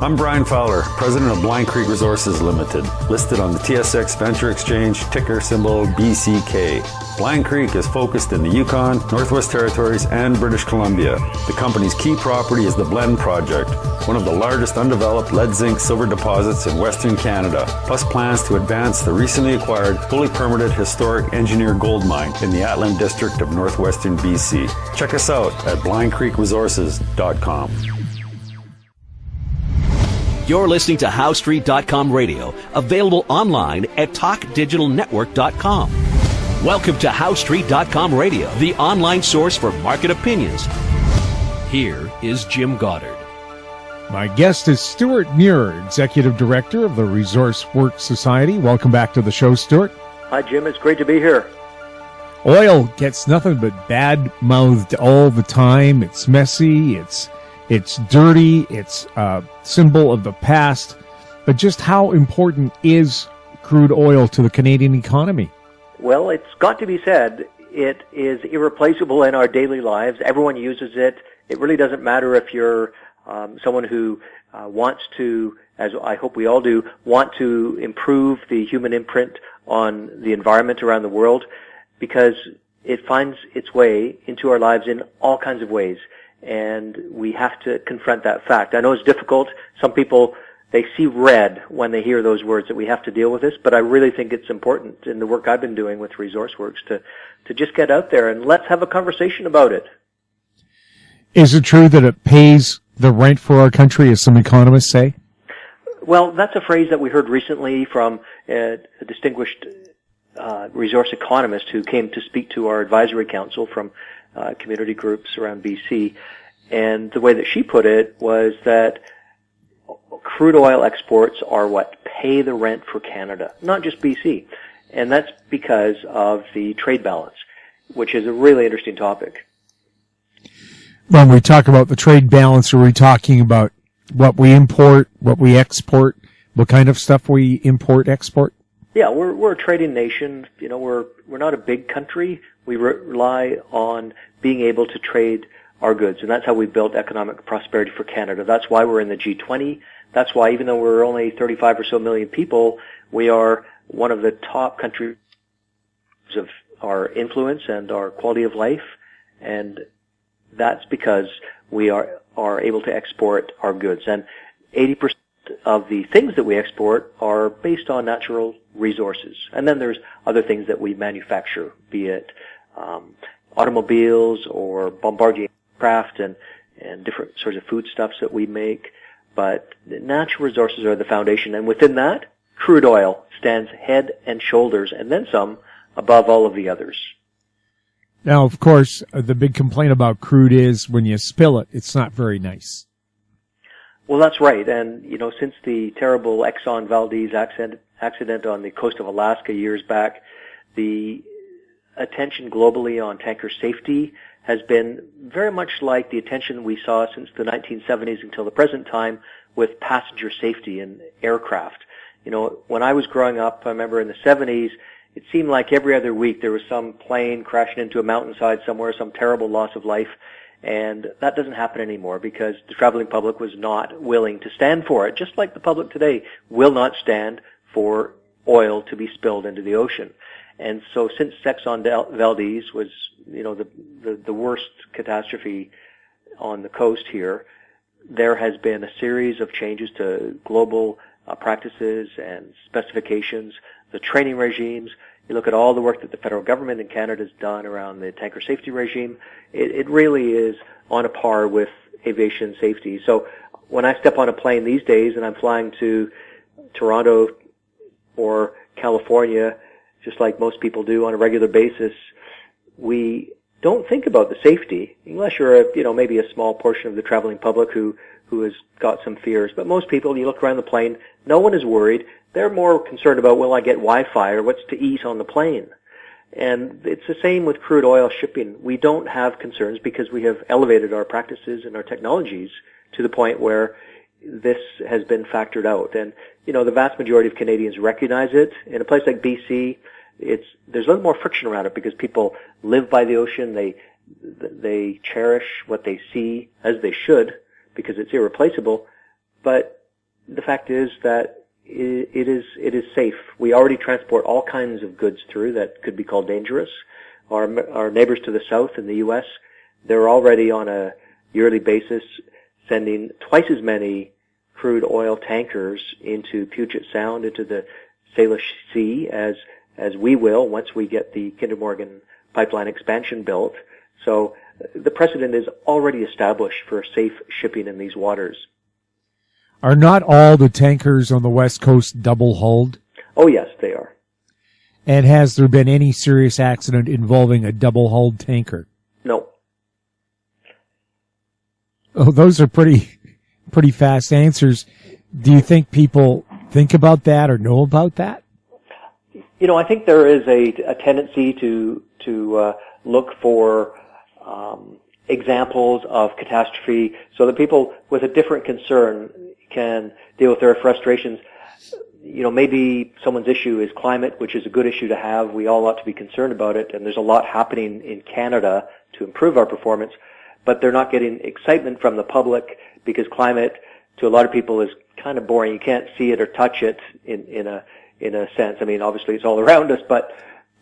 I'm Brian Fowler, president of Blind Creek Resources Limited, listed on the TSX Venture Exchange, ticker symbol BCK. Blind Creek is focused in the Yukon, Northwest Territories, and British Columbia. The company's key property is the Blend Project, one of the largest undeveloped lead-zinc-silver deposits in Western Canada, plus plans to advance the recently acquired, fully permitted historic engineer gold mine in the Atlan District of Northwestern BC. Check us out at blindcreekresources.com. You're listening to HowStreet.com radio, available online at TalkDigitalNetwork.com. Welcome to HowStreet.com radio, the online source for market opinions. Here is Jim Goddard. My guest is Stewart Muir, Executive Director of the Resource Works Society. Welcome back to the show, Stewart. Hi, Jim. It's great to be here. Oil gets nothing but bad-mouthed all the time. It's messy. It's dirty. It's a symbol of the past. But just how important is crude oil to the Canadian economy? Well, it's got to be said, it is irreplaceable in our daily lives. Everyone uses it. It really doesn't matter if you're someone who wants to, as I hope we all do, want to improve the human imprint on the environment around the world, because it finds its way into our lives in all kinds of ways. And we have to confront that fact. I know it's difficult. Some people, they see red when they hear those words, that we have to deal with this, but I really think it's important in the work I've been doing with ResourceWorks to just get out there and let's have a conversation about it. Is it true that it pays the rent for our country, as some economists say? Well, that's a phrase that we heard recently from a distinguished resource economist who came to speak to our advisory council from community groups around BC. And the way that she put it was that crude oil exports are what pay the rent for Canada, not just BC. And that's because of the trade balance, which is a really interesting topic. When we talk about the trade balance, are we talking about what we import, what we export, what kind of stuff we import, export? Yeah, we're a trading nation. You know, we're not a big country. We rely on being able to trade our goods, and that's how we built economic prosperity for Canada. That's why we're in the G20. That's why, even though we're only 35 or so million people, we are one of the top countries of our influence and our quality of life, and that's because we are able to export our goods. And 80% of the things that we export are based on natural resources. And then there's other things that we manufacture, be it automobiles or Bombardier craft and different sorts of foodstuffs that we make. But natural resources are the foundation. And within that, crude oil stands head and shoulders, and then some, above all of the others. Now, of course, the big complaint about crude is when you spill it, it's not very nice. Well, that's right. And, you know, since the terrible Exxon Valdez accident on the coast of Alaska years back, the attention globally on tanker safety has been very much like the attention we saw since the 1970s until the present time with passenger safety in aircraft. You know, when I was growing up, I remember in the 70s, it seemed like every other week there was some plane crashing into a mountainside somewhere, some terrible loss of life. And that doesn't happen anymore because the traveling public was not willing to stand for it, just like the public today will not stand for oil to be spilled into the ocean. And so since Exxon Valdez was, you know, the worst catastrophe on the coast here, there has been a series of changes to global practices and specifications, the training regimes. You look at all the work that the federal government in Canada has done around the tanker safety regime. It really is on a par with aviation safety. So when I step on a plane these days and I'm flying to Toronto or California, just like most people do on a regular basis, we don't think about the safety, unless you're maybe a small portion of the traveling public who has got some fears. But most people, you look around the plane, no one is worried. They're more concerned about, will I get Wi-Fi or what's to eat on the plane? And it's the same with crude oil shipping. We don't have concerns because we have elevated our practices and our technologies to the point where this has been factored out. And, you know, the vast majority of Canadians recognize it. In a place like BC, there's a little more friction around it because people live by the ocean. They cherish what they see, as they should, because it's irreplaceable. But the fact is that it is safe. We already transport all kinds of goods through that could be called dangerous. Our neighbors to the south in the U.S., they're already on a yearly basis sending twice as many crude oil tankers into Puget Sound, into the Salish Sea, as we will once we get the Kinder Morgan pipeline expansion built. So the precedent is already established for safe shipping in these waters. Are not all the tankers on the West Coast double-hulled? Oh, yes, they are. And has there been any serious accident involving a double-hulled tanker? No. Oh, those are pretty fast answers. Do you think people think about that or know about that? You know, I think there is a tendency to look for examples of catastrophe so that people with a different concern can deal with their frustrations. You know, maybe someone's issue is climate, which is a good issue to have. We all ought to be concerned about it, and there's a lot happening in Canada to improve our performance, but they're not getting excitement from the public because climate, to a lot of people, is kind of boring. You can't see it or touch it in a sense. I mean, obviously it's all around us, but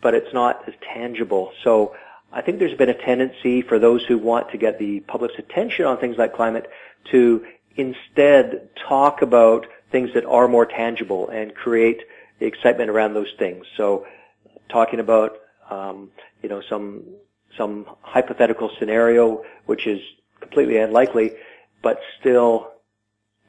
it's not as tangible. So I think there's been a tendency for those who want to get the public's attention on things like climate to instead talk about things that are more tangible and create the excitement around those things. So talking about, some hypothetical scenario which is completely unlikely, but still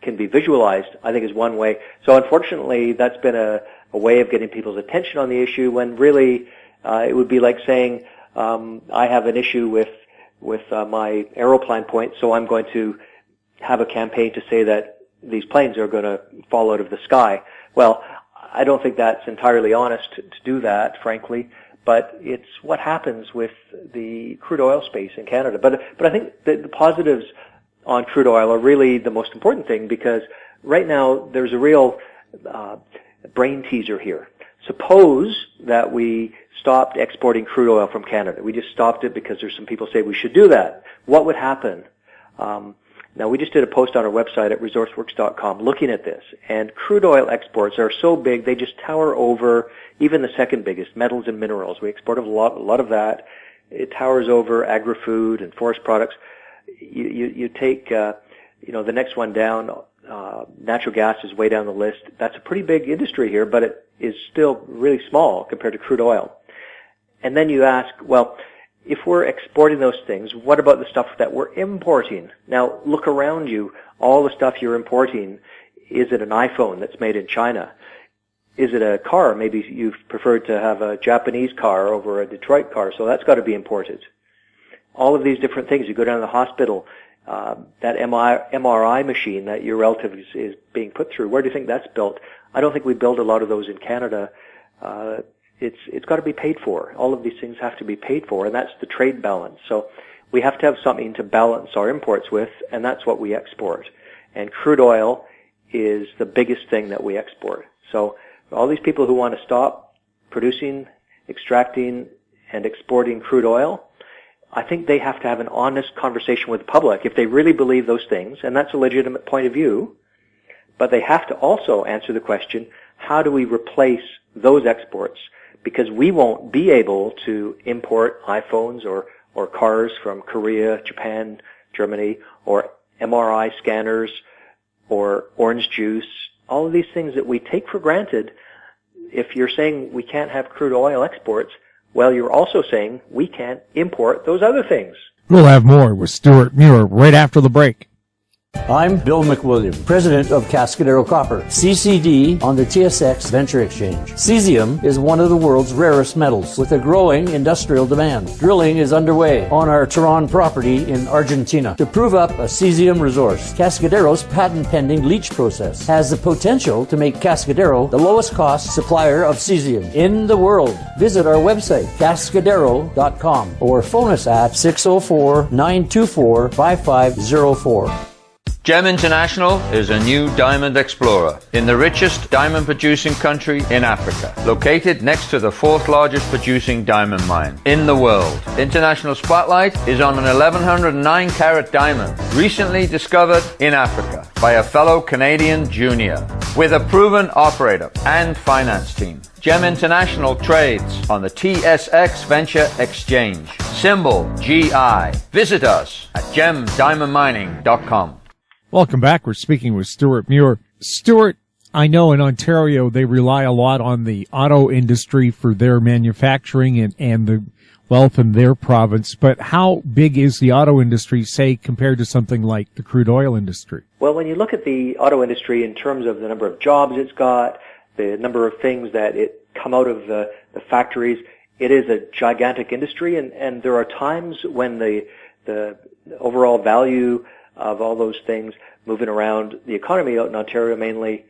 can be visualized, I think is one way. So unfortunately, that's been a way of getting people's attention on the issue when really it would be like saying, I have an issue with my aeroplane point, so I'm going to have a campaign to say that these planes are going to fall out of the sky. Well, I don't think that's entirely honest to do that, frankly, but it's what happens with the crude oil space in Canada. But I think that the positives on crude oil are really the most important thing, because right now there's a real brain teaser here. Suppose that we stopped exporting crude oil from Canada. We just stopped it because there's some people say we should do that. What would happen? Now, we just did a post on our website at resourceworks.com looking at this, and crude oil exports are so big they just tower over even the second biggest, metals and minerals. We export a lot of that. It towers over agri-food and forest products. You take, the next one down, natural gas is way down the list. That's a pretty big industry here, but it is still really small compared to crude oil. And then you ask, well, if we're exporting those things, what about the stuff that we're importing? Now, look around you. All the stuff you're importing, is it an iPhone that's made in China? Is it a car? Maybe you've preferred to have a Japanese car over a Detroit car, so that's got to be imported. All of these different things. You go down to the hospital, that MRI machine that your relative is being put through, where do you think that's built? I don't think we build a lot of those in Canada. It's got to be paid for. All of these things have to be paid for, and that's the trade balance. So we have to have something to balance our imports with, and that's what we export. And crude oil is the biggest thing that we export. So all these people who want to stop producing, extracting, and exporting crude oil, I think they have to have an honest conversation with the public if they really believe those things, and that's a legitimate point of view. But they have to also answer the question, how do we replace those exports? Because we won't be able to import iPhones or cars from Korea, Japan, Germany, or MRI scanners, or orange juice, all of these things that we take for granted. If you're saying we can't have crude oil exports, well, you're also saying we can't import those other things. We'll have more with Stewart Muir right after the break. I'm Bill McWilliam, president of Cascadero Copper, CCD on the TSX Venture Exchange. Cesium is one of the world's rarest metals with a growing industrial demand. Drilling is underway on our Tehran property in Argentina to prove up a cesium resource. Cascadero's patent-pending leach process has the potential to make Cascadero the lowest cost supplier of cesium in the world. Visit our website, cascadero.com, or phone us at 604-924-5504. GEM International is a new diamond explorer in the richest diamond producing country in Africa, located next to the fourth largest producing diamond mine in the world. International Spotlight is on an 1109 carat diamond recently discovered in Africa by a fellow Canadian junior with a proven operator and finance team. GEM International trades on the TSX Venture Exchange, symbol GI. Visit us at gemdiamondmining.com. Welcome back. We're speaking with Stewart Muir. Stewart, I know in Ontario they rely a lot on the auto industry for their manufacturing and the wealth in their province, but how big is the auto industry, say, compared to something like the crude oil industry? Well, when you look at the auto industry in terms of the number of jobs it's got, the number of things that it come out of the factories, it is a gigantic industry, and there are times when the overall value of all those things moving around the economy out in Ontario mainly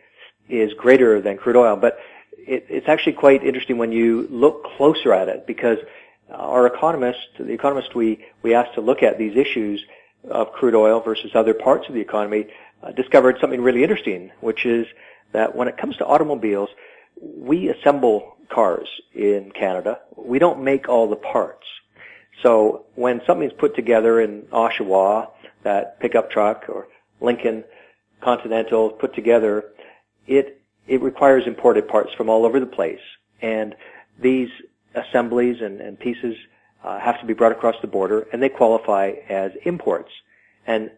is greater than crude oil. But it's actually quite interesting when you look closer at it, because our the economist we asked to look at these issues of crude oil versus other parts of the economy, discovered something really interesting, which is that when it comes to automobiles, we assemble cars in Canada. We don't make all the parts. So when something's put together in Oshawa, that pickup truck or Lincoln Continental put together, it requires imported parts from all over the place. And these assemblies and pieces have to be brought across the border, and they qualify as imports. And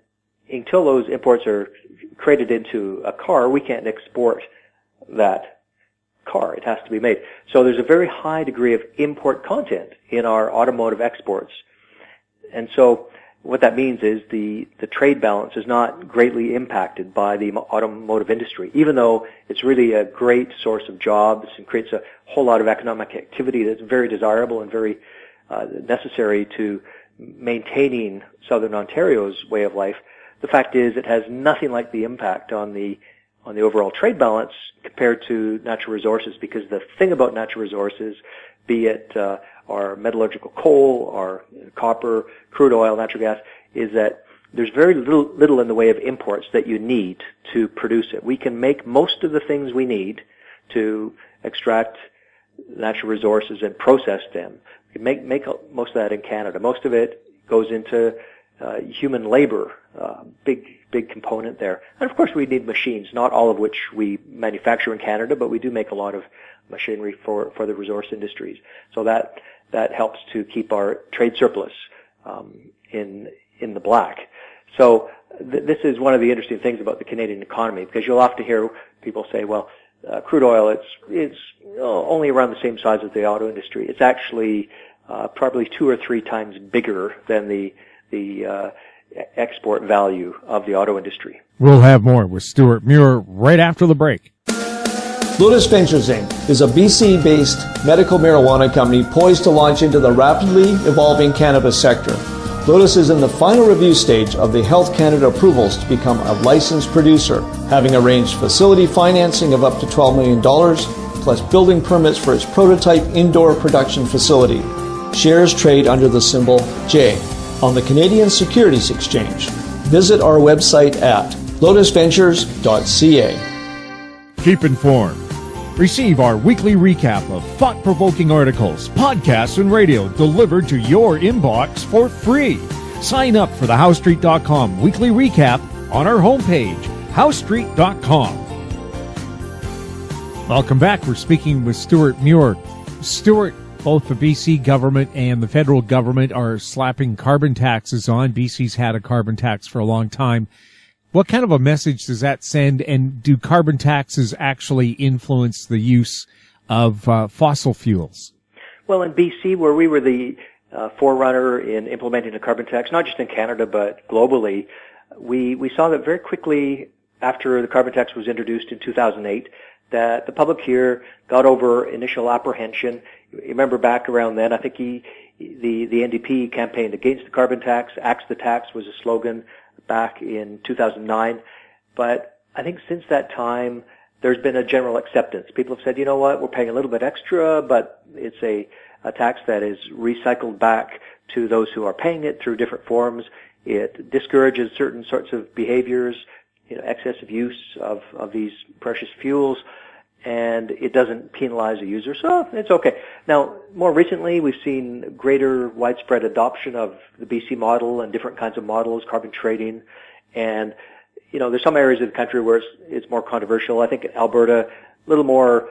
until those imports are created into a car, we can't export that car. It has to be made. So there's a very high degree of import content in our automotive exports. And so what that means is the trade balance is not greatly impacted by the automotive industry, even though it's really a great source of jobs and creates a whole lot of economic activity that's very desirable and very necessary to maintaining Southern Ontario's way of life. The fact is it has nothing like the impact on the overall trade balance compared to natural resources, because the thing about natural resources, be it our metallurgical coal, our copper, crude oil, natural gas, is that there's very little in the way of imports that you need to produce it. We can make most of the things we need to extract natural resources and process them. We can make most of that in Canada. Most of it goes into human labor, big component there. And of course we need machines, not all of which we manufacture in Canada, but we do make a lot of machinery for the resource industries. So that helps to keep our trade surplus in the black. So this is one of the interesting things about the Canadian economy, because you'll often hear people say, well, crude oil, it's only around the same size as the auto industry. It's actually probably 2 or 3 times bigger than the export value of the auto industry. We'll have more with Stewart Muir right after the break. Lotus Ventures Inc. is a BC-based medical marijuana company poised to launch into the rapidly evolving cannabis sector. Lotus is in the final review stage of the Health Canada approvals to become a licensed producer, having arranged facility financing of up to $12 million, plus building permits for its prototype indoor production facility. Shares trade under the symbol J on the Canadian Securities Exchange. Visit our website at lotusventures.ca. Keep informed. Receive our weekly recap of thought-provoking articles, podcasts, and radio delivered to your inbox for free. Sign up for the HowStreet.com weekly recap on our homepage, HowStreet.com. Welcome back. We're speaking with Stewart Muir. Stewart, both the BC government and the federal government are slapping carbon taxes on. BC's had a carbon tax for a long time. What kind of a message does that send, and do carbon taxes actually influence the use of fossil fuels? Well, in BC, where we were the forerunner in implementing a carbon tax, not just in Canada but globally, we saw that very quickly after the carbon tax was introduced in 2008, that the public here got over initial apprehension. You remember back around then, I think the NDP campaigned against the carbon tax. Axe the tax was a slogan back in 2009. But I think since that time, there's been a general acceptance. People have said, you know what, we're paying a little bit extra, but it's a tax that is recycled back to those who are paying it through different forms. It discourages certain sorts of behaviors, excessive use of these precious fuels, and it doesn't penalize the user, so it's okay. Now, more recently, we've seen greater widespread adoption of the BC model and different kinds of models, carbon trading, and there's some areas of the country where it's more controversial. I think Alberta, a little more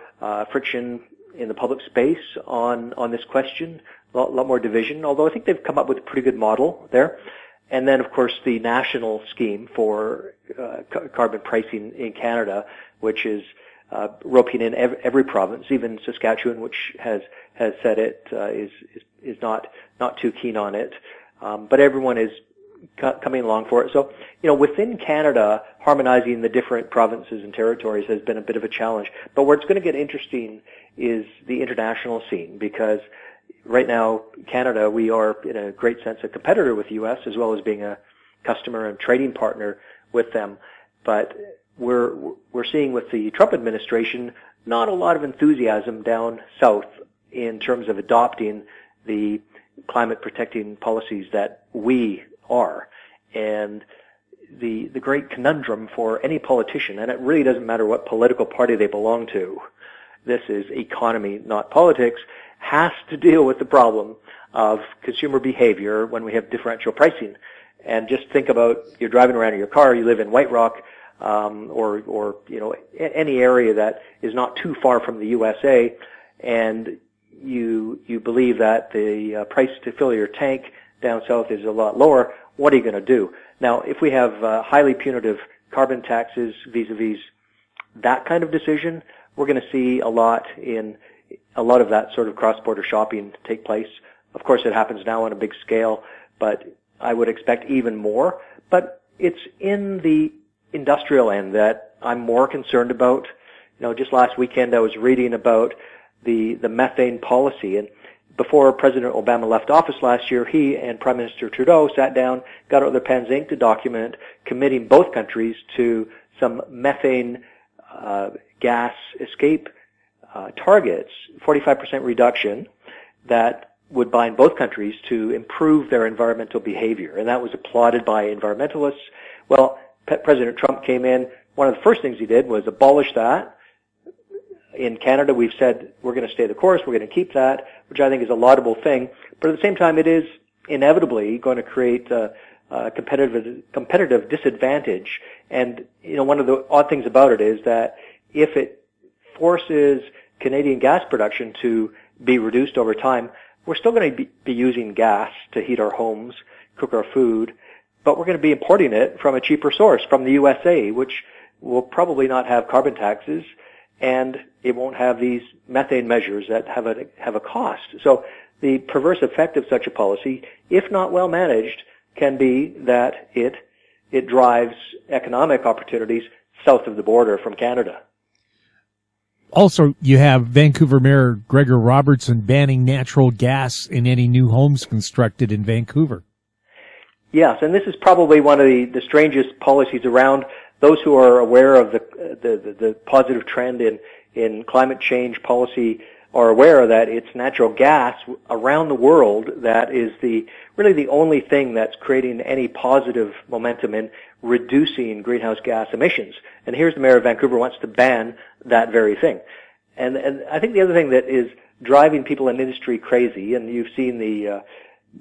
friction in the public space on this question, a lot more division, although I think they've come up with a pretty good model there. And then, of course, the national scheme for carbon pricing in Canada, which is roping in every province, even Saskatchewan, which has said it is not too keen on it, but everyone is coming along for it. So, within Canada, harmonizing the different provinces and territories has been a bit of a challenge. But where it's going to get interesting is the international scene, because right now, Canada, we are, in a great sense, a competitor with the U.S., as well as being a customer and trading partner with them. But we're seeing with the Trump administration not a lot of enthusiasm down south in terms of adopting the climate protecting policies that we are. And the great conundrum for any politician, and it really doesn't matter what political party they belong to, this is economy, not politics, has to deal with the problem of consumer behavior when we have differential pricing. And just think about, you're driving around in your car, you live in White Rock, or any area that is not too far from the USA, and you believe that the price to fill your tank down south is a lot lower. What are you going to do? Now, if we have highly punitive carbon taxes vis-a-vis that kind of decision, we're going to see a lot of that sort of cross-border shopping take place. Of course, it happens now on a big scale, but I would expect even more. But it's in the industrial end that I'm more concerned about. Just last weekend I was reading about the methane policy, and before President Obama left office last year, he and Prime Minister Trudeau sat down, got out their pens and ink to document committing both countries to some methane gas escape targets, 45% reduction, that would bind both countries to improve their environmental behavior. And that was applauded by environmentalists. Well, President Trump came in. One of the first things he did was abolish that. In Canada, we've said we're going to stay the course, we're going to keep that, which I think is a laudable thing. But at the same time, it is inevitably going to create a competitive disadvantage. And, one of the odd things about it is that if it forces Canadian gas production to be reduced over time, we're still going to be using gas to heat our homes, cook our food, but we're going to be importing it from a cheaper source, from the USA, which will probably not have carbon taxes, and it won't have these methane measures that have a cost. So the perverse effect of such a policy, if not well managed, can be that it drives economic opportunities south of the border from Canada. Also, you have Vancouver Mayor Gregor Robertson banning natural gas in any new homes constructed in Vancouver. Yes, and this is probably one of the strangest policies around. Those who are aware of the positive trend in climate change policy are aware that it's natural gas around the world that is really the only thing that's creating any positive momentum in reducing greenhouse gas emissions. And here's the mayor of Vancouver wants to ban that very thing. And I think the other thing that is driving people in industry crazy, and you've seen the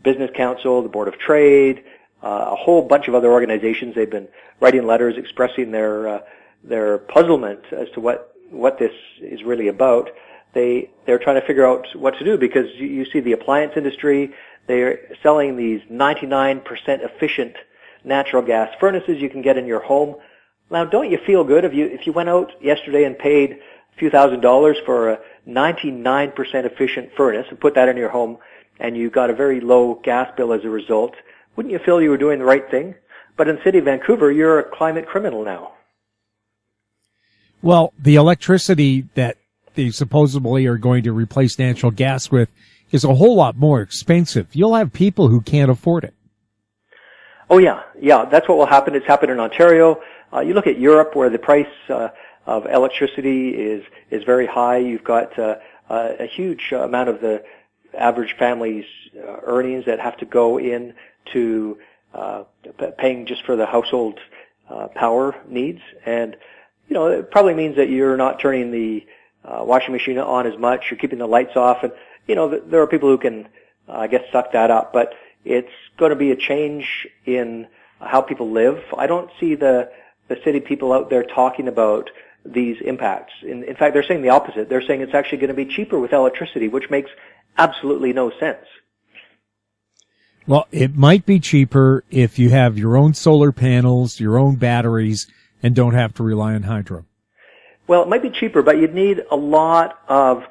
Business Council, the Board of Trade, a whole bunch of other organizations, they've been writing letters expressing their puzzlement as to what this is really about. They're trying to figure out what to do, because you see the appliance industry, they're selling these 99% efficient natural gas furnaces you can get in your home. Now, don't you feel good if you went out yesterday and paid a few $1,000s for a 99% efficient furnace and put that in your home, and you got a very low gas bill as a result? Wouldn't you feel you were doing the right thing? But in the city of Vancouver, you're a climate criminal now. Well, the electricity that they supposedly are going to replace natural gas with is a whole lot more expensive. You'll have people who can't afford it. Oh, yeah, that's what will happen. It's happened in Ontario. You look at Europe, where the price of electricity is very high. You've got a huge amount of the average family's earnings that have to go in to paying just for the household power needs. And, it probably means that you're not turning the washing machine on as much, you're keeping the lights off, and, there are people who can, I guess, suck that up, but it's going to be a change in how people live. I don't see the city people out there talking about these impacts. In fact, they're saying the opposite. They're saying it's actually going to be cheaper with electricity, which makes absolutely no sense. Well, it might be cheaper if you have your own solar panels, your own batteries, and don't have to rely on hydro. Well, it might be cheaper, but you'd need a lot of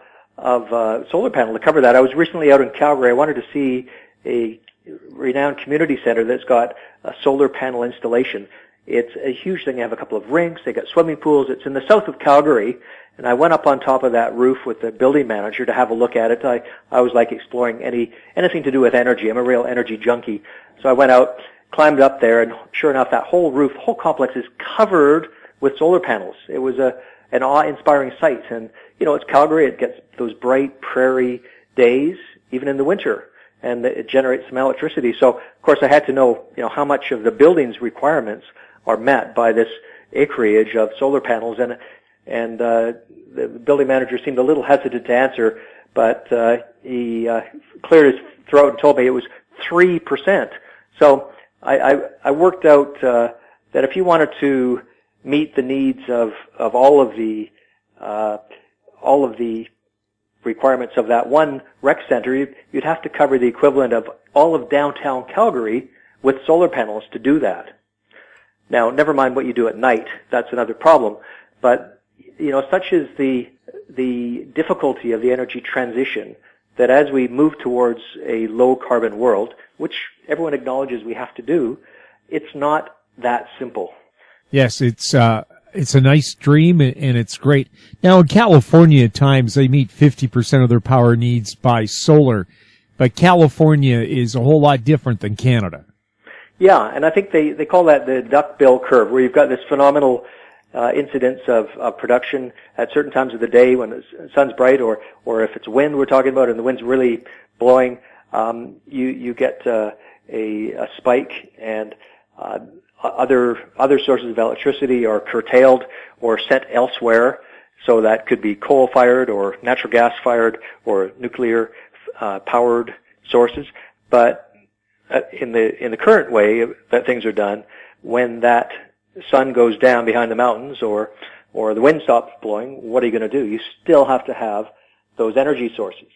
solar panel to cover that. I was recently out in Calgary. I wanted to see a renowned community center that's got a solar panel installation. It's a huge thing. They have a couple of rinks. They got swimming pools. It's in the south of Calgary, and I went up on top of that roof with the building manager to have a look at it. I always like exploring anything to do with energy. I'm a real energy junkie. So I went out, climbed up there, and sure enough, that whole roof, the whole complex is covered with solar panels. It was an awe-inspiring sight. And, it's Calgary. It gets those bright prairie days, even in the winter, and it generates some electricity. So, of course, I had to know, how much of the building's requirements are met by this acreage of solar panels, and the building manager seemed a little hesitant to answer, but he cleared his throat and told me it was 3%. So I worked out that if you wanted to meet the needs of all of the requirements of that one rec center, you'd have to cover the equivalent of all of downtown Calgary with solar panels to do that. Now, never mind what you do at night. That's another problem. But, such is the difficulty of the energy transition that as we move towards a low-carbon world, which everyone acknowledges we have to do, it's not that simple. Yes, it's a nice dream, and it's great. Now, in California, at times, they meet 50% of their power needs by solar. But California is a whole lot different than Canada. Yeah, and I think they call that the duckbill curve, where you've got this phenomenal incidence of production at certain times of the day when the sun's bright, or if it's wind we're talking about and the wind's really blowing, you get a spike, and other sources of electricity are curtailed or sent elsewhere. So that could be coal-fired or natural gas-fired or nuclear powered sources, but in the current way that things are done, when that sun goes down behind the mountains or the wind stops blowing, what are you going to do? You still have to have those energy sources.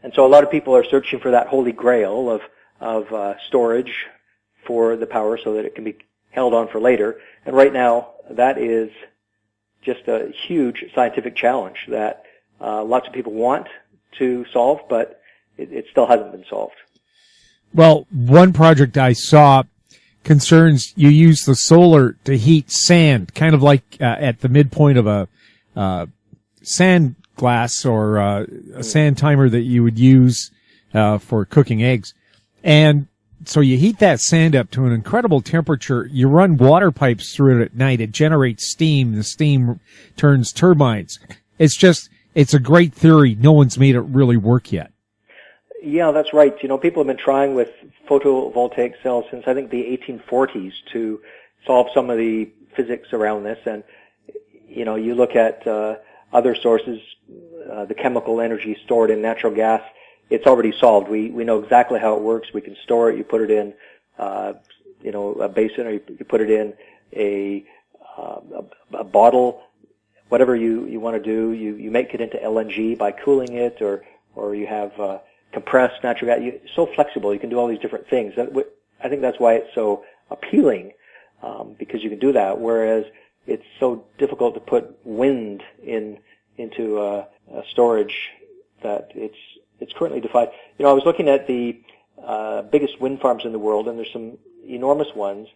And so a lot of people are searching for that holy grail of storage for the power so that it can be held on for later. And right now, that is just a huge scientific challenge that lots of people want to solve, but it still hasn't been solved. Well, one project I saw concerns you use the solar to heat sand, kind of like at the midpoint of a sand glass or a sand timer that you would use for cooking eggs. And so you heat that sand up to an incredible temperature. You run water pipes through it at night. It generates steam. The steam turns turbines. It's a great theory. No one's made it really work yet. Yeah, that's right. People have been trying with photovoltaic cells since I think the 1840s to solve some of the physics around this. And, you look at other sources, the chemical energy stored in natural gas, it's already solved. We know exactly how it works. We can store it. You put it in, a basin, or you put it in a bottle, whatever you want to do. You make it into LNG by cooling it, or you have compressed natural gas. It's so flexible. You can do all these different things. I think that's why it's so appealing, because you can do that, whereas it's so difficult to put wind into a storage that it's currently defied. I was looking at the biggest wind farms in the world, and there's some enormous ones,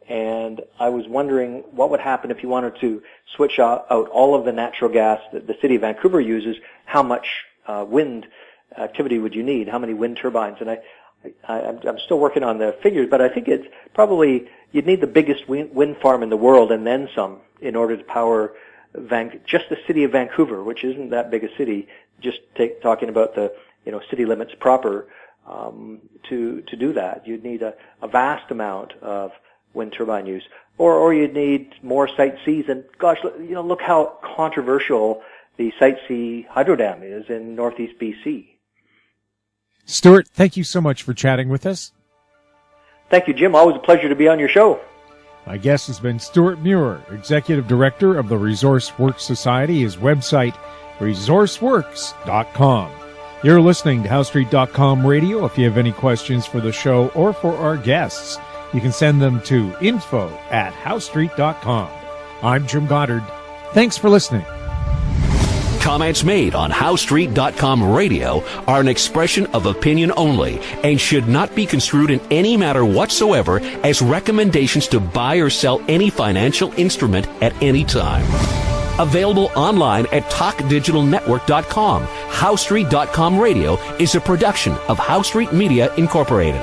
and I was wondering what would happen if you wanted to switch out all of the natural gas that the city of Vancouver uses. How much wind activity would you need? How many wind turbines? And I'm still working on the figures, but I think it's probably you'd need the biggest wind farm in the world and then some in order to power just the city of Vancouver, which isn't that big a city. Just talking about the city limits proper, to do that. You'd need a vast amount of wind turbine use, or you'd need more Site Cs. And gosh, look how controversial the Site C hydro dam is in northeast BC. Stewart, thank you so much for chatting with us. Thank you, Jim. Always a pleasure to be on your show. My guest has been Stewart Muir, Executive Director of the Resource Works Society. His website, resourceworks.com. You're listening to HowStreet.com radio. If you have any questions for the show or for our guests, you can send them to info@HowStreet.com. I'm Jim Goddard. Thanks for listening. Comments made on HowStreet.com radio are an expression of opinion only and should not be construed in any matter whatsoever as recommendations to buy or sell any financial instrument at any time. Available online at TalkDigitalNetwork.com. HowStreet.com radio is a production of HowStreet Media Incorporated.